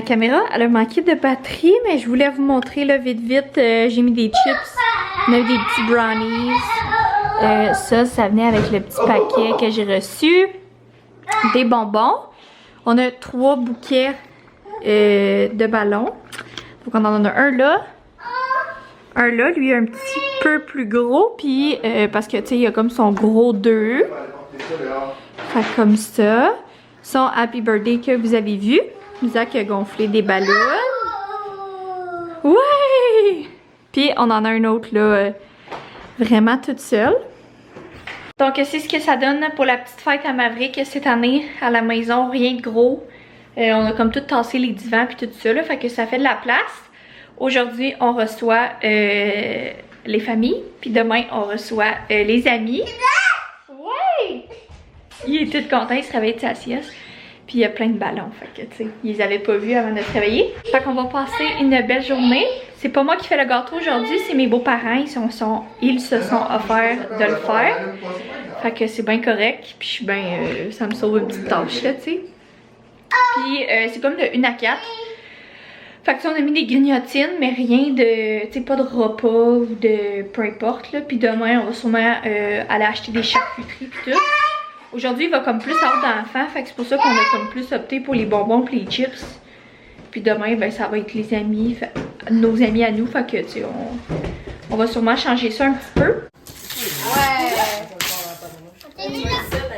La caméra, elle a manqué de batterie, mais je voulais vous montrer là vite vite. J'ai mis des chips, on a eu des petits brownies. Ça venait avec le petit paquet que j'ai reçu. Des bonbons. On a 3 bouquets de ballons. Donc on en a un là. Un là, lui un petit peu plus gros. Puis parce que tu sais, il a comme son gros 2. Fait comme ça. Son Happy Birthday que vous avez vu. Isaac a gonflé des ballons. Ouais! Puis on en a un autre là, vraiment toute seule. Donc c'est ce que ça donne pour la petite fête à Maverick cette année à la maison. Rien de gros. On a comme tout tassé les divans puis tout ça là. Fait que ça fait de la place. Aujourd'hui on reçoit les familles. Puis demain on reçoit les amis. Ouais! Il est tout content, il se réveille de sa sieste. Puis il y a plein de ballons, fait que tu sais, ils les avaient pas vus avant de se réveiller. Fait qu'on va passer une belle journée. C'est pas moi qui fais le gâteau aujourd'hui, c'est mes beaux-parents. Ils se sont offerts de le faire. Fait que c'est bien correct. Puis je suis bien, ça me sauve une petite tâche là, tu sais. Puis c'est comme de 1 à 4. Fait que on a mis des grignotines, mais rien de, tu sais, pas de repas ou de peu importe là. Puis demain, on va sûrement aller acheter des charcuteries pis tout. Aujourd'hui, il va comme plus avoir d'enfants, fait que c'est pour ça qu'on a comme plus opté pour les bonbons et les chips. Puis demain, ben ça va être les amis, nos amis à nous, fait que tu sais, on va sûrement changer ça un petit peu. Ouais!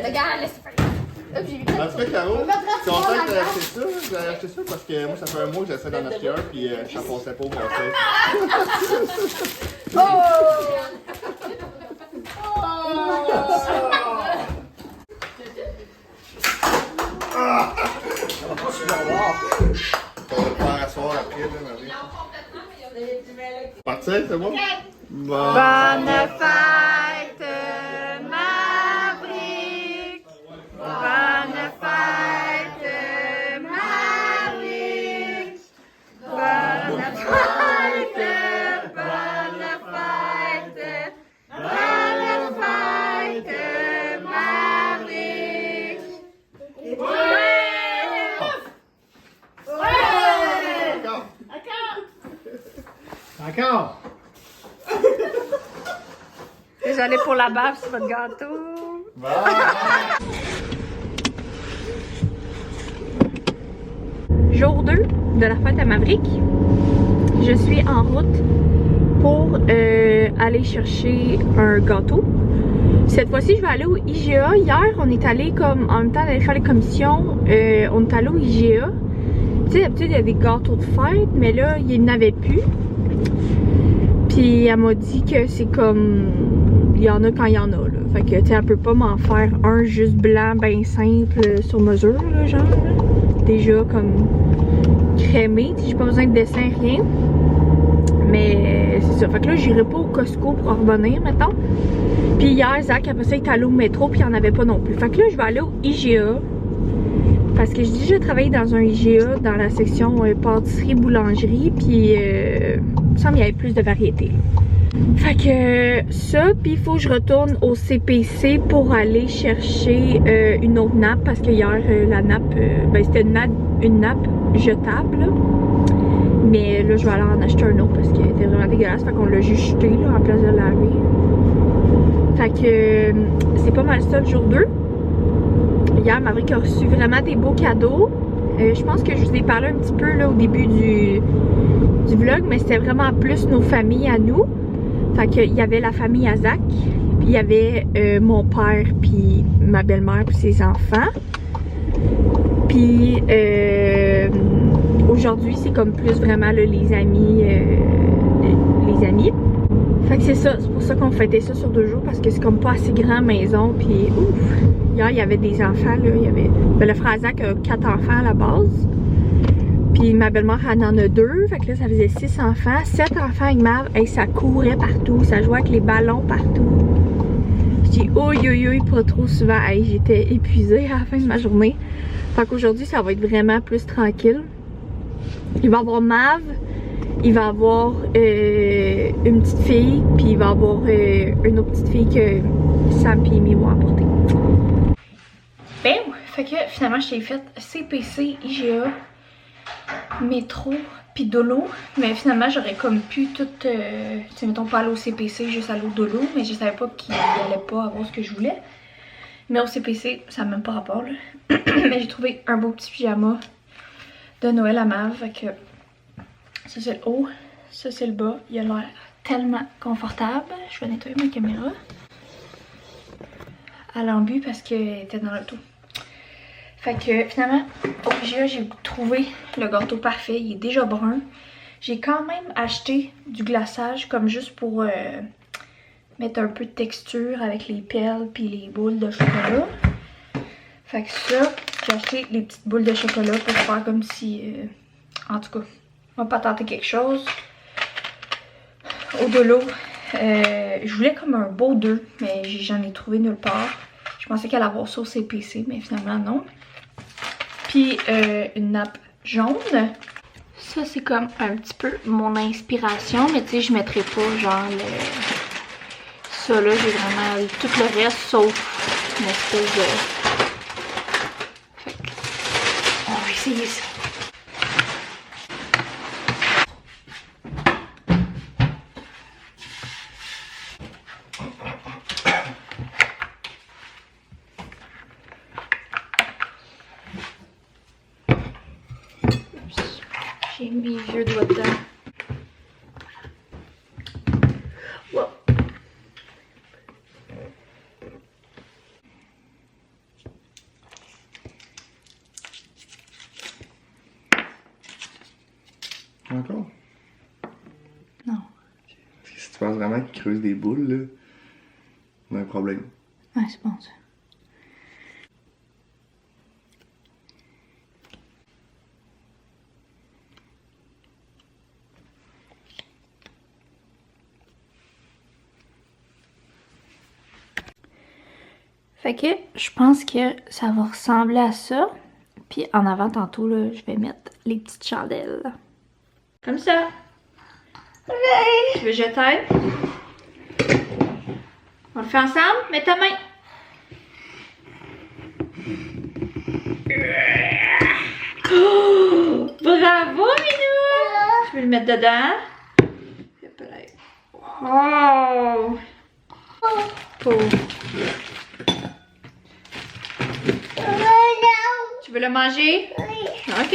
Regarde, laisse faire. En tout cas, Caro, tu es content que tu aies acheté ça? J'ai acheté ça parce que moi, ça fait un mois que j'essaie d'en acheter un, puis ça passait pas au bon Oh! On va le faire asseoir après, là, Marie. Partir, c'est bon? Bon. Bonne fête, Maverick! Bonne fête, Maverick! Bonne fête, bonne fête, bonne fête, Maverick! Encore! Désolée pour la bave, c'est votre gâteau. Jour 2 de la fête à Maverick. Je suis en route pour aller chercher un gâteau. Cette fois-ci, je vais aller au IGA. Hier, on est allé comme en même temps d'aller faire les commissions. On est allé au IGA. Tu sais, d'habitude, il y a des gâteaux de fête, mais là, il n'y en avait plus. Puis elle m'a dit que c'est comme... Il y en a quand il y en a, là. Fait que, tu sais, elle peut pas m'en faire un juste blanc, ben simple, sur mesure, là, genre. Là. Déjà, comme crémé. J'ai pas besoin de dessin, rien. Mais c'est ça. Fait que là, j'irai pas au Costco pour en revenir, mettons. Puis hier, Zach, après ça, il est allé au métro, puis il y en avait pas non plus. Fait que là, je vais aller au IGA. Parce que j'ai déjà travaillé dans un IGA, dans la section pâtisserie-boulangerie, puis il me semble qu'il y avait plus de variétés. Fait que ça, puis il faut que je retourne au CPC pour aller chercher une autre nappe, parce que hier, la nappe, ben c'était une nappe jetable, là. Mais là, je vais aller en acheter un autre parce qu'elle était vraiment dégueulasse, fait qu'on l'a juste jeté là, en place de laver. Fait que c'est pas mal ça le jour 2. Hier, Maverick a reçu vraiment des beaux cadeaux. Je pense que je vous ai parlé un petit peu là, au début du vlog, mais c'était vraiment plus nos familles à nous. Fait qu'il y avait la famille à Zach, puis il y avait mon père, puis ma belle-mère, puis ses enfants. Puis aujourd'hui, c'est comme plus vraiment là, les amis. Fait que c'est ça, c'est pour ça qu'on fêtait ça sur 2 jours, parce que c'est comme pas assez grand maison, puis ouf! Hier, il y avait des enfants, là, il y avait... Ben, le frère Zach a 4 enfants à la base, puis ma belle-mère, elle en a 2, fait que là, ça faisait 6 enfants, 7 enfants avec Mav, et ça courait partout, ça jouait avec les ballons partout. Je dis, ouïe, pas trop souvent, hey, j'étais épuisée à la fin de ma journée. Fait qu'aujourd'hui, ça va être vraiment plus tranquille. Il va y avoir Mav, il va avoir une petite fille, puis il va avoir une autre petite fille que Sam et Amy vont apporter. Ben, fait que finalement, je t'ai fait CPC, IGA. métro puis Dolo. Mais finalement, j'aurais comme pu tout, tu sais, mettons pas aller au CPC, juste aller au Dolo. Mais je savais pas qu'il allait pas avoir ce que je voulais. Mais au CPC, ça n'a même pas rapport là. Mais j'ai trouvé un beau petit pyjama de Noël à Mav. Fait que ça c'est le haut, ça c'est le bas. Il a l'air tellement confortable. Je vais nettoyer ma caméra. À l'embu parce qu'elle était dans l'auto. Fait que finalement, au IGA, j'ai trouvé le gâteau parfait. Il est déjà brun. J'ai quand même acheté du glaçage comme juste pour mettre un peu de texture avec les pelles puis les boules de chocolat. Fait que ça, j'ai acheté les petites boules de chocolat pour faire comme si... en tout cas, on va pas tenter quelque chose. Au Dolo, je voulais comme un beau 2, mais j'en ai trouvé nulle part. Je pensais qu'elle allait avoir ça au CPC, mais finalement non. Puis une nappe jaune. Ça c'est comme un petit peu mon inspiration, mais tu sais je mettrais pas genre ça là, j'ai vraiment tout le reste sauf une espèce de... Fait que on va essayer ça. J'ai mis mes vieux doigts dedans. Wow. Encore? Non. Si tu penses vraiment qu'il creuse des boules, là, on a un problème. Ouais, c'est bon ça. Fait que je pense que ça va ressembler à ça. Puis en avant tantôt, là, je vais mettre les petites chandelles. Comme ça. Tu veux que je t'aide? On le fait ensemble? Mets ta main. Oh, bravo, Minou! Tu veux le mettre dedans? Oh! Pauvre. Tu veux le manger? Oui. Ok.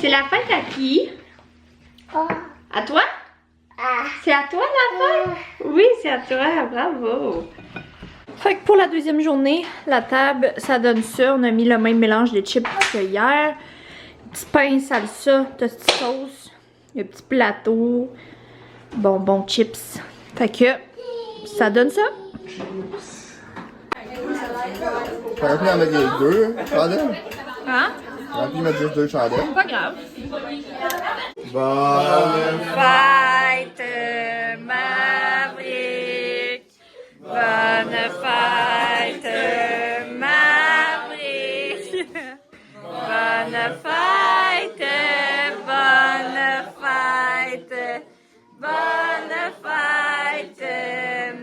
C'est la fête à qui? À toi? C'est à toi la fête? Oui, c'est à toi. Bravo. Fait que pour la deuxième journée, la table, ça donne ça. On a mis le même mélange de chips que hier. Petit pain, salsa, tosti sauce. Le petit plateau. Bonbons, chips. Fait que ça donne ça. T'aurais pu en mettre les deux chandelles? Hein? T'aurais pu mettre juste deux chandelles? Pas grave. Bonne Fête, Maverick. Bonne fête, Maverick. Bonne fête, bonne fête, bonne fête.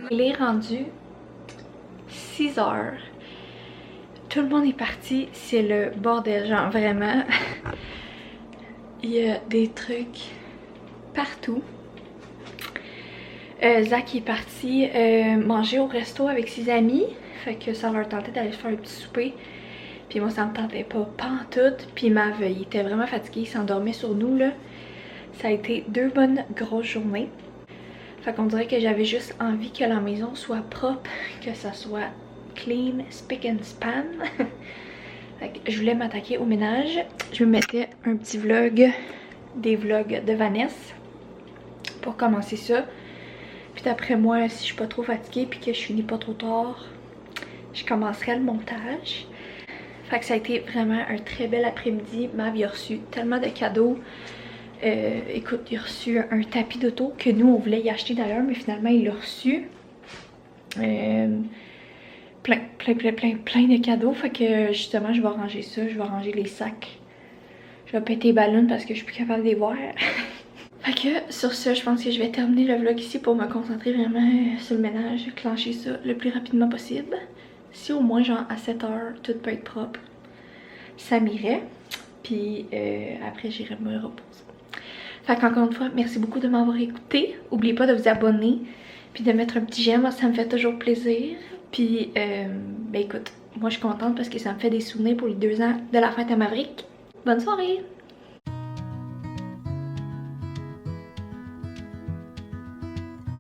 Il est rendu 6 heures. Tout le monde est parti, c'est le bordel, genre vraiment. Il y a des trucs partout. Zach est parti manger au resto avec ses amis. Fait que ça leur tentait d'aller se faire un petit souper. Puis moi ça me tentait pas pantoute. Puis Mav, il était vraiment fatigué, il s'endormait sur nous là. Ça a été 2 bonnes grosses journées. Fait qu'on dirait que j'avais juste envie que la maison soit propre, que ça soit clean, spick and span. Fait que je voulais m'attaquer au ménage. Je me mettais un petit vlog, des vlogs de Vanessa pour commencer ça. Puis d'après moi, si je suis pas trop fatiguée puis que je finis pas trop tard, je commencerai le montage. Fait que ça a été vraiment un très bel après-midi. Mav a reçu tellement de cadeaux. Écoute, il a reçu un tapis d'auto que nous on voulait y acheter d'ailleurs, mais finalement il l'a reçu. Plein de cadeaux. Fait que justement je vais ranger ça, je vais ranger les sacs. Je vais péter les ballons parce que je suis plus capable de les voir. Fait que sur ce, je pense que je vais terminer le vlog ici pour me concentrer vraiment sur le ménage, clencher ça le plus rapidement possible. Si au moins genre à 7 h tout peut être propre, ça m'irait. Puis après j'irai me reposer. Fait qu'encore une fois, merci beaucoup de m'avoir écouté. N'oubliez pas de vous abonner puis de mettre un petit j'aime, ça me fait toujours plaisir. Puis ben écoute, moi je suis contente parce que ça me fait des souvenirs pour les 2 ans de la fête à Maverick. Bonne soirée!